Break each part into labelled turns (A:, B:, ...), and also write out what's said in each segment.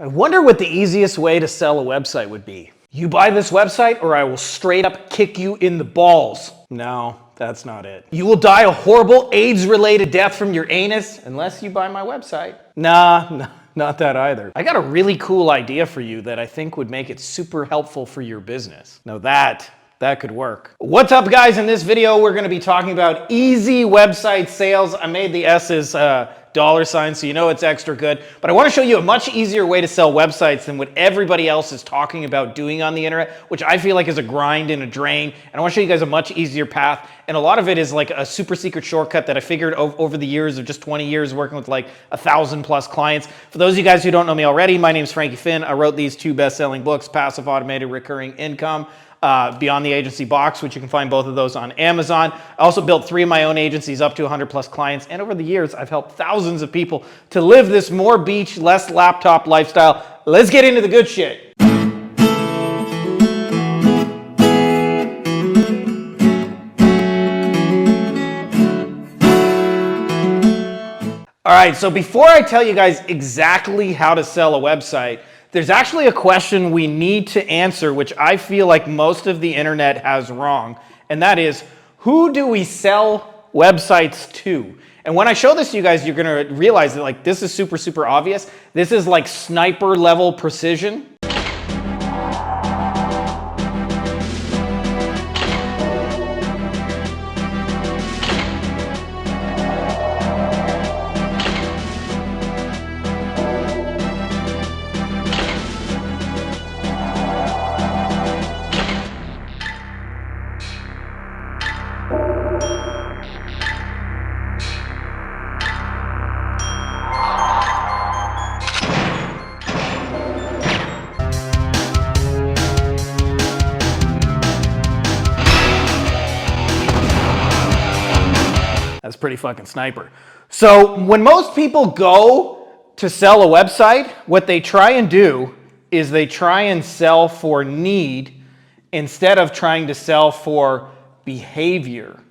A: I wonder what the easiest way to sell a website would be. You buy this website or I will straight up kick you in the balls. No, that's not it. You will die a horrible AIDS-related death from your anus unless you buy my website. Nah, not that either. I got a really cool idea for you that I think would make it super helpful for your business. Now that could work. What's up guys? In this video, we're gonna be talking about easy website sales. I made the S's dollar sign so you know it's extra good, but I wanna show you a much easier way to sell websites than what everybody else is talking about doing on the internet, which I feel like is a grind and a drain. And I wanna show you guys a much easier path. And a lot of it is like a super secret shortcut that I figured over the years of just 20 years working with like 1,000+ clients. For those of you guys who don't know me already, my name's Frankie Finn. I wrote these 2 best-selling books, Passive Automated Recurring Income, Beyond the Agency Box, which you can find both of those on Amazon. I also built 3 of my own agencies up to 100+ clients. And over the years, I've helped thousands of people to live this more beach, less laptop lifestyle. Let's get into the good shit. All right, so before I tell you guys exactly how to sell a website, there's actually a question we need to answer, which I feel like most of the internet has wrong, and that is, who do we sell websites to? And when I show this to you guys, you're gonna realize that like this is super, super obvious. This is like sniper level precision. That's pretty fucking sniper. So when most people go to sell a website, what they try and do is they try and sell for need instead of trying to sell for behavior.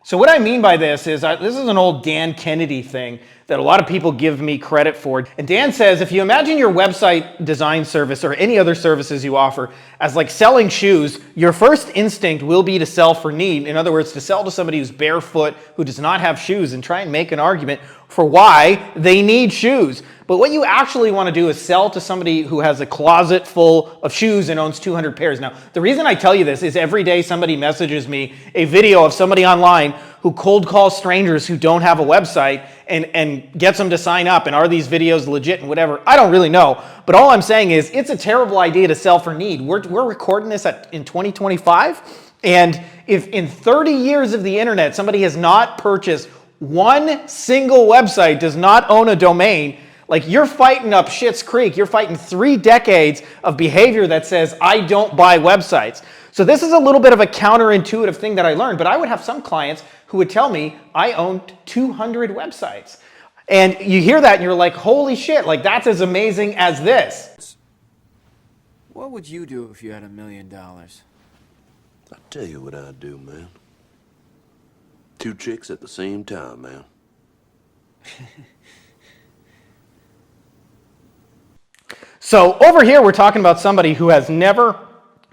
A: So what I mean by this is, this is an old Dan Kennedy thing that a lot of people give me credit for. And Dan says, if you imagine your website design service or any other services you offer as like selling shoes, your first instinct will be to sell for need. In other words, to sell to somebody who's barefoot, who does not have shoes, and try and make an argument for why they need shoes. But what you actually want to do is sell to somebody who has a closet full of shoes and owns 200 pairs. Now, the reason I tell you this is every day somebody messages me a video of somebody online who cold calls strangers who don't have a website and gets them to sign up. And are these videos legit and whatever? I don't really know. But all I'm saying is it's a terrible idea to sell for need. We're recording this in 2025. And if in 30 years of the internet, somebody has not purchased one single website, does not own a domain, like you're fighting up Schitt's Creek. You're fighting 3 decades of behavior that says, I don't buy websites. So this is a little bit of a counterintuitive thing that I learned, but I would have some clients who would tell me I owned 200 websites. And you hear that and you're like, holy shit, like that's as amazing as this.
B: What would you do if you had $1 million?
C: I'll tell you what I'd do, man. 2 chicks at the same time, man.
A: So over here, we're talking about somebody who has never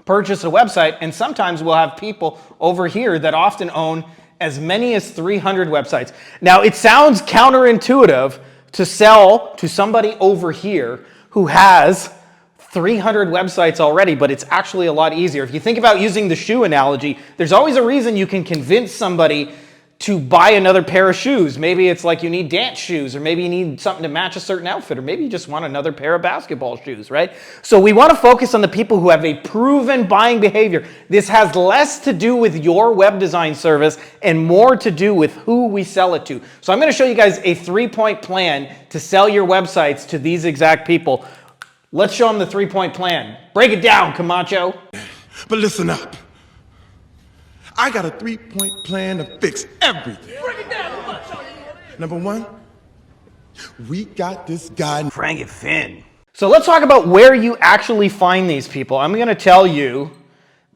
A: purchased a website, and sometimes we'll have people over here that often own as many as 300 websites. Now, it sounds counterintuitive to sell to somebody over here who has 300 websites already, but it's actually a lot easier. If you think about using the shoe analogy, there's always a reason you can convince somebody to buy another pair of shoes. Maybe it's like you need dance shoes, or maybe you need something to match a certain outfit, or maybe you just want another pair of basketball shoes, right? So we want to focus on the people who have a proven buying behavior. This has less to do with your web design service and more to do with who we sell it to. So I'm going to show you guys a 3-point plan to sell your websites to these exact people. Let's show them the 3-point plan. Break it down, Camacho.
D: But listen up. I got a 3-point plan to fix everything. Break it down, Camacho. Number 1, we got this guy,
A: Frankie Finn. So let's talk about where you actually find these people. I'm going to tell you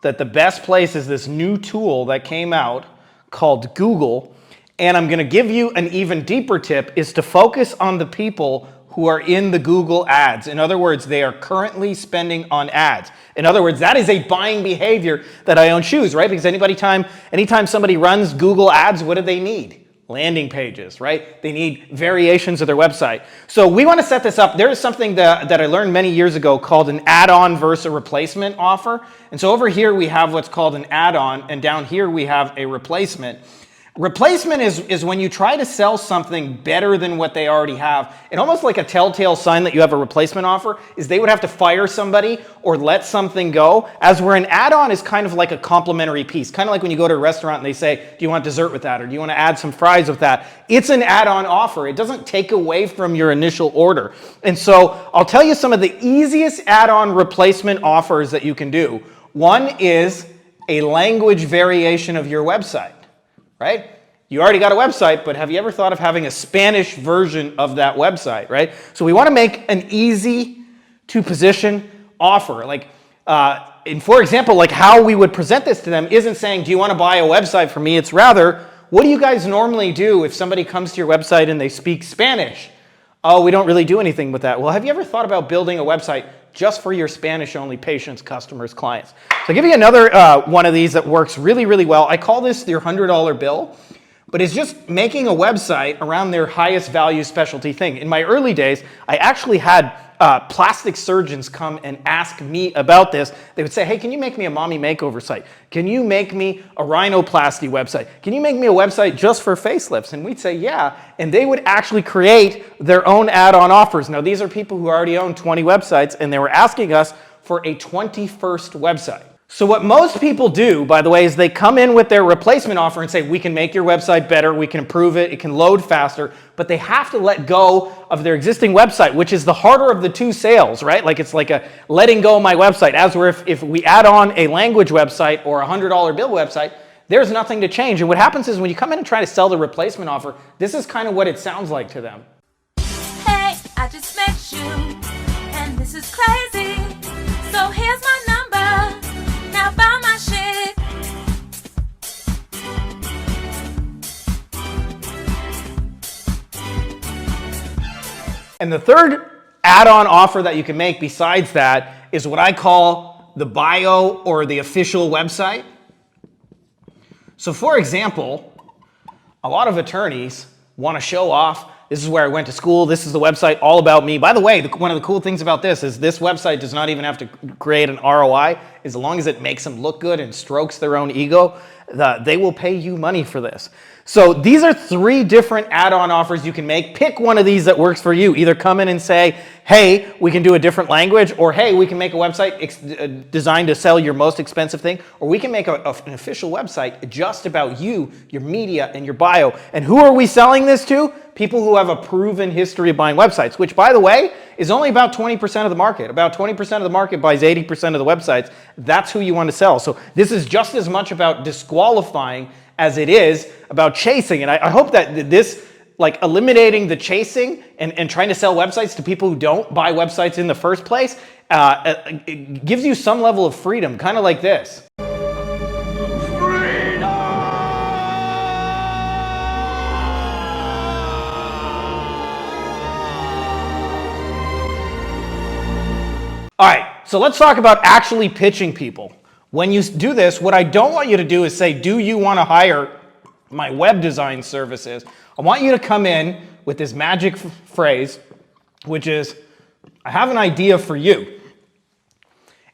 A: that the best place is this new tool that came out called Google. And I'm going to give you an even deeper tip, is to focus on the people who are in the Google ads. In other words, they are currently spending on ads. In other words, that is a buying behavior that I own shoes, right? Because anytime somebody runs Google ads, what do they need? Landing pages, right? They need variations of their website. So we want to set this up. There is something that I learned many years ago called an add-on versus a replacement offer. And so over here we have what's called an add-on, and down here we have a replacement. Replacement is when you try to sell something better than what they already have. And almost like a telltale sign that you have a replacement offer is they would have to fire somebody or let something go, as where an add-on is kind of like a complimentary piece. Kind of like when you go to a restaurant and they say, do you want dessert with that? Or do you want to add some fries with that? It's an add-on offer. It doesn't take away from your initial order. And so I'll tell you some of the easiest add-on replacement offers that you can do. One is a language variation of your website. Right? You already got a website, but have you ever thought of having a Spanish version of that website, right? So we want to make an easy to position offer. Like, and for example, like how we would present this to them isn't saying, do you want to buy a website from me? It's rather, what do you guys normally do if somebody comes to your website and they speak Spanish? Oh, we don't really do anything with that. Well, have you ever thought about building a website just for your Spanish-only patients, customers, clients? So I'll give you another one of these that works really, really well. I call this your $100 bill, but it's just making a website around their highest value specialty thing. In my early days, I actually had plastic surgeons come and ask me about this. They would say, hey, can you make me a mommy makeover site? Can you make me a rhinoplasty website? Can you make me a website just for facelifts? And we'd say, yeah. And they would actually create their own add-on offers. Now, these are people who already own 20 websites, and they were asking us for a 21st website. So what most people do, by the way, is they come in with their replacement offer and say, we can make your website better, we can improve it, it can load faster, but they have to let go of their existing website, which is the harder of the two sales, right? Like it's like a letting go of my website, as where if we add on a language website or a $100 bill website, there's nothing to change. And what happens is when you come in and try to sell the replacement offer, this is kind of what it sounds like to them.
E: Hey, I just met you, and this is crazy, so here's my number. Now buy my shit.
A: And the third add-on offer that you can make besides that is what I call the bio or the official website. So for example, a lot of attorneys want to show off, this is where I went to school, this is the website all about me. By the way, one of the cool things about this is this website does not even have to create an ROI. As long as it makes them look good and strokes their own ego, they will pay you money for this. So these are 3 different add-on offers you can make. Pick one of these that works for you. Either come in and say, hey, we can do a different language, or hey, we can make a website designed to sell your most expensive thing, or we can make an official website just about you, your media, and your bio. And who are we selling this to? People who have a proven history of buying websites, which, by the way, is only about 20% of the market. About 20% of the market buys 80% of the websites. That's who you want to sell. So this is just as much about disqualifying as it is about chasing. And I hope that this, like eliminating the chasing and trying to sell websites to people who don't buy websites in the first place, it gives you some level of freedom, kind of like this. All right, so let's talk about actually pitching people. When you do this, what I don't want you to do is say, do you want to hire my web design services? I want you to come in with this magic phrase, which is, I have an idea for you.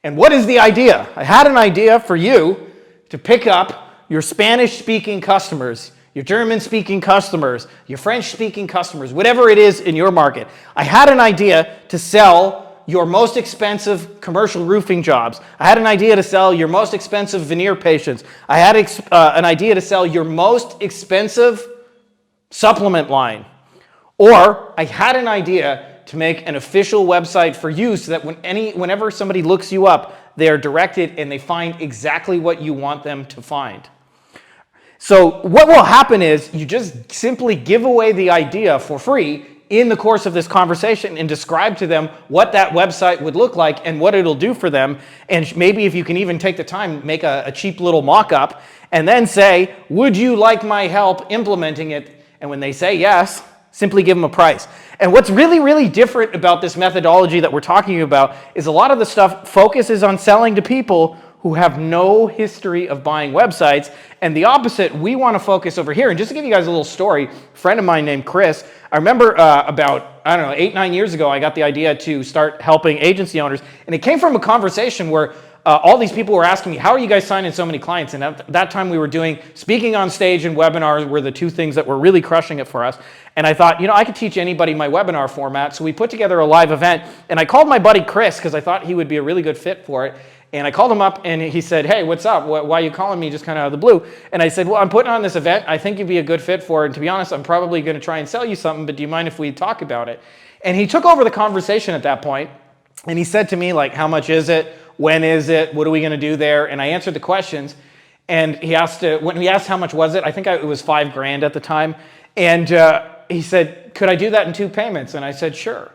A: And what is the idea? I had an idea for you to pick up your Spanish-speaking customers, your German-speaking customers, your French-speaking customers, whatever it is in your market. I had an idea to sell your most expensive commercial roofing jobs. I had an idea to sell your most expensive veneer patients. I had an idea to sell your most expensive supplement line. Or I had an idea to make an official website for you so that whenever somebody looks you up, they are directed and they find exactly what you want them to find. So what will happen is you just simply give away the idea for free in the course of this conversation and describe to them what that website would look like and what it'll do for them. And maybe if you can even take the time, make a cheap little mock-up and then say, would you like my help implementing it? And when they say yes, Simply give them a price. And what's really, really different about this methodology that we're talking about is a lot of the stuff focuses on selling to people who have no history of buying websites. And the opposite, we want to focus over here. And just to give you guys a little story, a friend of mine named Chris, I remember about, I don't know, 8-9 years ago, I got the idea to start helping agency owners. And it came from a conversation where all these people were asking me, how are you guys signing so many clients? And at that time we were doing speaking on stage and webinars were the two things that were really crushing it for us. And I thought, I could teach anybody my webinar format. So we put together a live event, and I called my buddy Chris because I thought he would be a really good fit for it. And I called him up and he said, hey, what's up? Why are you calling me just kind of out of the blue? And I said, well, I'm putting on this event. I think you'd be a good fit for it. And to be honest, I'm probably going to try and sell you something, but do you mind if we talk about it? And he took over the conversation at that point, and he said to me, like, how much is it? When is it? What are we going to do there? And I answered the questions. And he asked, when he asked how much was it, I think it was $5,000 at the time. And he said, could I do that in 2 payments? And I said, sure.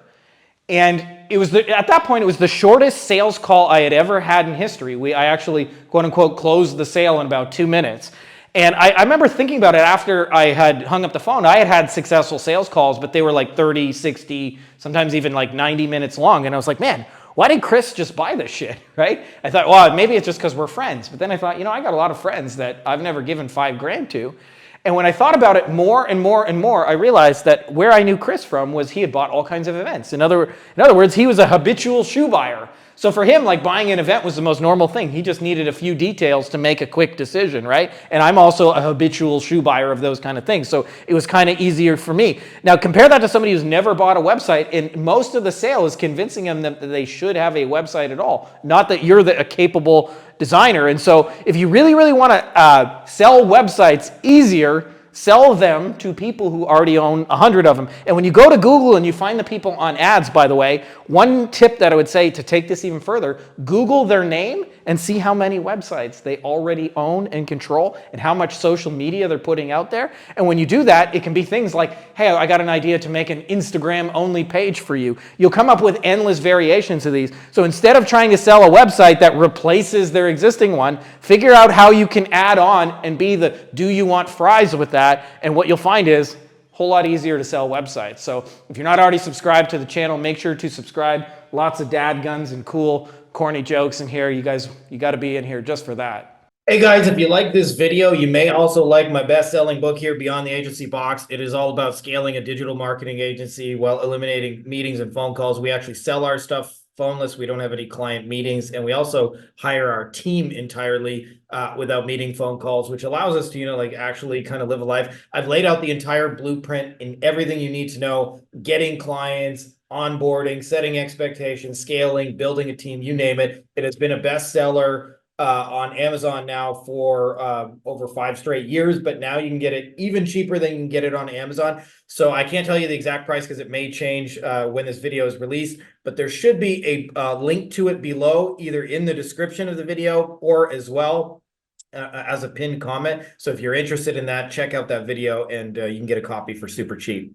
A: And it was at that point, it was the shortest sales call I had ever had in history. I actually, quote unquote, closed the sale in about 2 minutes. And I remember thinking about it after I had hung up the phone. I had had successful sales calls, but they were like 30, 60, sometimes even like 90 minutes long. And I was like, man, why did Chris just buy this shit, right? I thought, well, maybe it's just because we're friends. But then I thought, I got a lot of friends that I've never given $5,000 to. And when I thought about it more and more and more, I realized that where I knew Chris from was he had bought all kinds of events. In other words, he was a habitual shoe buyer. So for him, like, buying an event was the most normal thing. He just needed a few details to make a quick decision, right? And I'm also a habitual shoe buyer of those kind of things. So it was kind of easier for me. Now compare that to somebody who's never bought a website, and most of the sale is convincing them that they should have a website at all, not that you're a capable designer. And so if you really, really want to sell websites easier, sell them to people who already own 100 of them. And when you go to Google and you find the people on ads, by the way, one tip that I would say to take this even further, Google their name and see how many websites they already own and control and how much social media they're putting out there. And when you do that, it can be things like, hey, I got an idea to make an Instagram only page for you. You'll come up with endless variations of these. So instead of trying to sell a website that replaces their existing one, figure out how you can add on and be the do you want fries with that. And what you'll find is a whole lot easier to sell websites. So if you're not already subscribed to the channel, make sure to subscribe. Lots of dad guns and cool, corny jokes in here. You guys, you got to be in here just for that.
F: Hey guys, if you like this video, you may also like my best-selling book here, Beyond the Agency Box. It is all about scaling a digital marketing agency while eliminating meetings and phone calls. We actually sell our stuff phoneless. We don't have any client meetings, and we also hire our team entirely without meeting phone calls, which allows us to, like, actually kind of live a life. I've laid out the entire blueprint and everything you need to know, getting clients, onboarding, setting expectations, scaling, building a team, you name it. It has been a bestseller on Amazon now for over 5 straight years, but now you can get it even cheaper than you can get it on Amazon. So I can't tell you the exact price because it may change when this video is released, but there should be a link to it below, either in the description of the video or as well as a pinned comment. So if you're interested in that, check out that video and you can get a copy for super cheap.